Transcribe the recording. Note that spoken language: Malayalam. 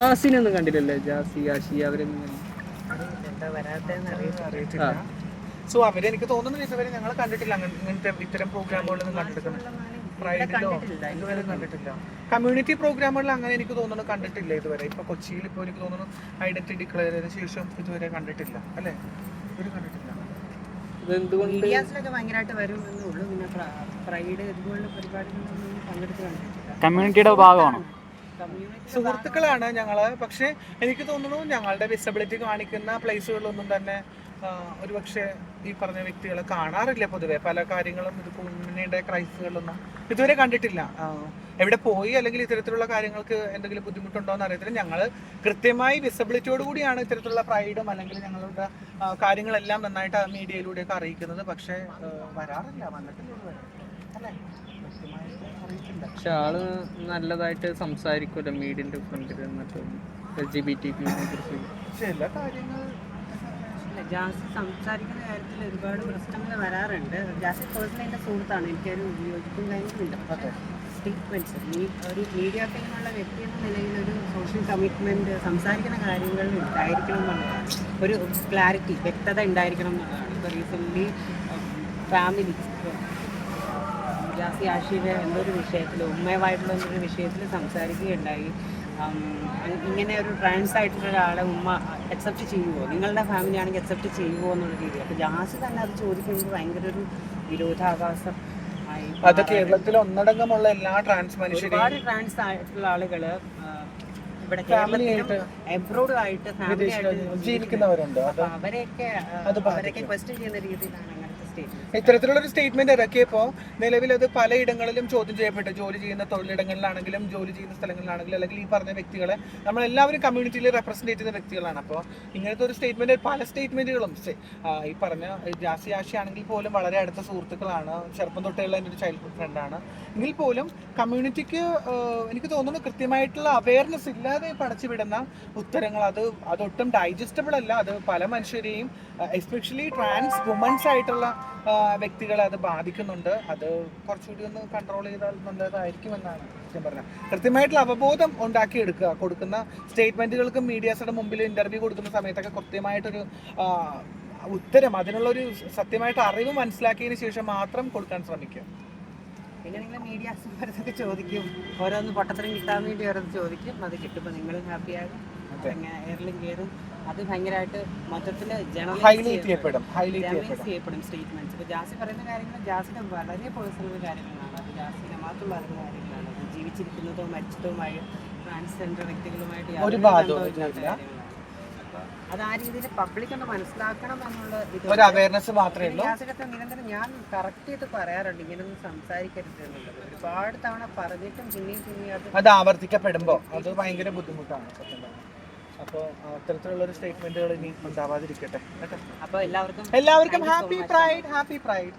ജാസിനൊന്നും കണ്ടില്ലല്ലേ? ജാസി ആഷി അവരൊന്നും അറിയത്തില്ല. സോ അവരെനിക്ക് തോന്നുന്നു ഇതുവരെ ഞങ്ങൾ കണ്ടിട്ടില്ല ഇങ്ങനത്തെ ഇത്തരം പ്രോഗ്രാമുകളൊന്നും കണ്ടിട്ടുണ്ട്. പ്രൈഡിലോ ഇതുവരെ കണ്ടിട്ടില്ല. കമ്മ്യൂണിറ്റി പ്രോഗ്രാമുകളിൽ അങ്ങനെ എനിക്ക് തോന്നുന്നു കണ്ടിട്ടില്ല ഇതുവരെ. ഇപ്പൊ കൊച്ചിയിൽ ഇപ്പോൾ എനിക്ക് തോന്നുന്നു ഐഡന്റിറ്റി ഡിക്ലെയർ ചെയ്ത ശേഷം ഇതുവരെ കണ്ടിട്ടില്ല അല്ലേ? ഇതുവരെ കണ്ടിട്ടില്ല. ഭയങ്കരമായിട്ട് വരും എന്നുള്ളൂ. പിന്നെ പ്രൈഡ് ഇതുപോലുള്ള പരിപാടികളൊന്നും പങ്കെടുത്ത് കണ്ടിട്ടില്ല. കമ്മ്യൂണിറ്റിയുടെ ഭാഗമാണോ? സുഹൃത്തുക്കളാണ് ഞങ്ങള്. പക്ഷെ എനിക്ക് തോന്നുന്നു ഞങ്ങളുടെ വിസിബിലിറ്റി കാണിക്കുന്ന പ്ലേസുകളിലൊന്നും തന്നെ ഒരുപക്ഷെ ഈ പറഞ്ഞ വ്യക്തികളെ കാണാറില്ല പൊതുവെ. പല കാര്യങ്ങളും ഇത് കുഞ്ഞിന്റെ ക്രൈസുകളൊന്നും ഇതുവരെ കണ്ടിട്ടില്ല. എവിടെ പോയി അല്ലെങ്കിൽ ഇത്തരത്തിലുള്ള കാര്യങ്ങൾക്ക് എന്തെങ്കിലും ബുദ്ധിമുട്ടുണ്ടോ എന്ന് അറിയത്തില്ല. ഞങ്ങൾ കൃത്യമായി വിസിബിലിറ്റിയോട് കൂടിയാണ് ഇത്തരത്തിലുള്ള പ്രൈഡും അല്ലെങ്കിൽ ഞങ്ങളുടെ കാര്യങ്ങളെല്ലാം നന്നായിട്ട് മീഡിയയിലൂടെയൊക്കെ അറിയിക്കുന്നത്. പക്ഷെ വരാറില്ല, വന്നിട്ടില്ല അല്ലേ? പക്ഷെ ആള് നല്ലതായിട്ട് സംസാരിക്കുമല്ലോ മീഡിയന്റെ ഫ്രണ്ടിൽ എന്നിട്ട് LGBT ചില കാര്യങ്ങൾ ജാസി സംസാരിക്കുന്ന കാര്യത്തിൽ ഒരുപാട് പ്രശ്നങ്ങൾ വരാറുണ്ട്. ജാസി പേഴ്സണലി എൻ്റെ സുഹൃത്താണ്, എനിക്കൊരു യോജിപ്പും കാര്യങ്ങളുണ്ട്. പക്ഷേ സ്റ്റേറ്റ്മെൻറ്റ്സ് ഒരു മീഡിയ ടീമുള്ള വ്യക്തി എന്ന നിലയിൽ ഒരു സോഷ്യൽ കമ്മിറ്റ്മെൻറ്റ് സംസാരിക്കുന്ന കാര്യങ്ങളിൽ ഉണ്ടായിരിക്കണം എന്നുള്ളതാണ്. ഒരു ക്ലാരിറ്റി, വ്യക്തത ഉണ്ടായിരിക്കണം എന്നുള്ളതാണ്. ഇപ്പോൾ റീസെൻ്റ്ലി ഫാമിലി ജാസി ആഷിയുടെ എന്തൊരു വിഷയത്തിൽ ഉമ്മയുമായിട്ടുള്ള എന്തൊരു വിഷയത്തിൽ സംസാരിക്കുകയുണ്ടായി. ഇങ്ങനെ ഒരു ട്രാൻസ് ആയിട്ടുള്ള ഒരാളെ ഉമ്മ അക്സെപ്റ്റ് ചെയ്യുമോ, നിങ്ങളുടെ ഫാമിലി ആണെങ്കിൽ അക്സെപ്റ്റ് ചെയ്യുമോ എന്നുള്ള രീതിയിൽ. അപ്പോൾ ജാസി തന്നെ അത് ചോദിക്കുന്നത് ഭയങ്കര ഒരു വിരോധാഭാസം ആയി. അത് കേരളത്തിൽ ഒന്നടങ്കമുള്ള എല്ലാ ട്രാൻസ് മനുഷ്യരും ഒരുപാട് ട്രാൻസ് ആയിട്ടുള്ള ആളുകൾ ഇവിടെ കേരളത്തിലും എബ്രോഡുമായിട്ട് ഫാമിലി ആയിട്ട് ജീവിക്കുന്നവരുണ്ട്. അവരെയൊക്കെ ക്വസ്റ്റ്യൻ ചെയ്യുന്ന രീതിയിലാണ് ഇത്തരത്തിലുള്ള ഒരു സ്റ്റേറ്റ്മെന്റ് ഇറക്കിയപ്പോൾ നിലവിൽ അത് പലയിടങ്ങളിലും ചോദ്യം ചെയ്യപ്പെട്ടു. ജോലി ചെയ്യുന്ന തൊഴിലിടങ്ങളിലാണെങ്കിലും ജോലി ചെയ്യുന്ന സ്ഥലങ്ങളിലാണെങ്കിലും അല്ലെങ്കിൽ ഈ പറഞ്ഞ വ്യക്തികളെ നമ്മളെല്ലാവരും കമ്മ്യൂണിറ്റിയിൽ റെപ്രസെന്റ് ചെയ്യുന്ന വ്യക്തികളാണ്. അപ്പോൾ ഇങ്ങനത്തെ ഒരു സ്റ്റേറ്റ്മെന്റ്, പല സ്റ്റേറ്റ്മെന്റുകളും ഈ പറഞ്ഞ ജാസി ആഷി ആണെങ്കിൽ പോലും വളരെ അടുത്ത സുഹൃത്തുക്കളാണ്, ചെറുപ്പം തൊട്ടുള്ള എൻ്റെ ഒരു ചൈൽഡ്ഹുഡ് ഫ്രണ്ടാണ്. എങ്കിൽ പോലും കമ്മ്യൂണിറ്റിക്ക് എനിക്ക് തോന്നുന്നു കൃത്യമായിട്ടുള്ള അവയർനെസ് ഇല്ലാതെ പടച്ചുവിടുന്ന ഉത്തരങ്ങൾ അതൊട്ടും ഡൈജസ്റ്റബിൾ അല്ല. അത് പല മനുഷ്യരെയും എസ്പെഷ്യലി ട്രാൻസ് വുമൻസ് ആയിട്ടുള്ള വ്യക്തികളെ അത് ബാധിക്കുന്നുണ്ട്. അത് കുറച്ചുകൂടി ഒന്ന് കൺട്രോൾ ചെയ്താൽ നല്ലതായിരിക്കും എന്നാണ് ഞാൻ പറഞ്ഞത്. കൃത്യമായിട്ടുള്ള അവബോധം ഉണ്ടാക്കിയെടുക്കുക, കൊടുക്കുന്ന സ്റ്റേറ്റ്മെന്റുകൾക്കും മീഡിയാസിന്റെ മുമ്പിൽ ഇന്റർവ്യൂ കൊടുക്കുന്ന സമയത്തൊക്കെ കൃത്യമായിട്ടൊരു ഉത്തരം, അതിനുള്ളൊരു സത്യമായിട്ട് അറിവ് മനസ്സിലാക്കിയതിന് ശേഷം മാത്രം കൊടുക്കാൻ ശ്രമിക്കുക. പിന്നെ നിങ്ങൾ മീഡിയാസ് ഓരോന്നൊക്കെ ചോദിക്കും, ഓരോന്ന് പൊട്ടത്തരം കിട്ടാൻ വേണ്ടി ഓരോന്ന് ചോദിക്കും. അത് കിട്ടുമ്പോൾ നിങ്ങളും ഹാപ്പിയാകും, എയറിലും കയറും. അത് ഭയങ്കരമായിട്ട് മൊത്തത്തിൽ ജനറലൈസ് ചെയ്യപ്പെടും സ്റ്റേറ്റ്മെന്റ്സ്. ഇപ്പോൾ ജാസി പറയുന്ന കാര്യങ്ങൾ ജാസിന്റെ വളരെ പേഴ്സണൽ കാര്യങ്ങളാണ്. അത് ജാസിന്റെ മാത്രം പറയുന്ന കാര്യങ്ങളാണ്. അത് ജീവിച്ചിരിക്കുന്നതോ മരിച്ചതുമായ ട്രാൻസ്ജെൻഡർ വ്യക്തികളുമായിട്ട് അത് ആ രീതിയിൽ പബ്ലിക് ഒന്ന് മനസ്സിലാക്കണം എന്നുള്ള ഒരു അവയർനെസ് മാത്രമേ ഉള്ളൂ. ജാസിനൊക്കെ നിരന്തരം ഞാൻ കറക്റ്റ് ചെയ്ത് പറയാറുണ്ട്, ഇങ്ങനൊന്നും സംസാരിക്കരുത് എന്നുള്ളത്. ഒരുപാട് തവണ പറഞ്ഞിട്ടും പിന്നെയും അത് ആവർത്തിക്കപ്പെടുമ്പോൾ അത് ഭയങ്കര ബുദ്ധിമുട്ടാണ് സത്യം. അപ്പോൾ അത്തരത്തിലുള്ളൊരു സ്റ്റേറ്റ്മെന്റുകൾ ഇനി ഉണ്ടാവാതിരിക്കട്ടെ കേട്ടോ. അപ്പോൾ എല്ലാവർക്കും ഹാപ്പി പ്രൈഡ്.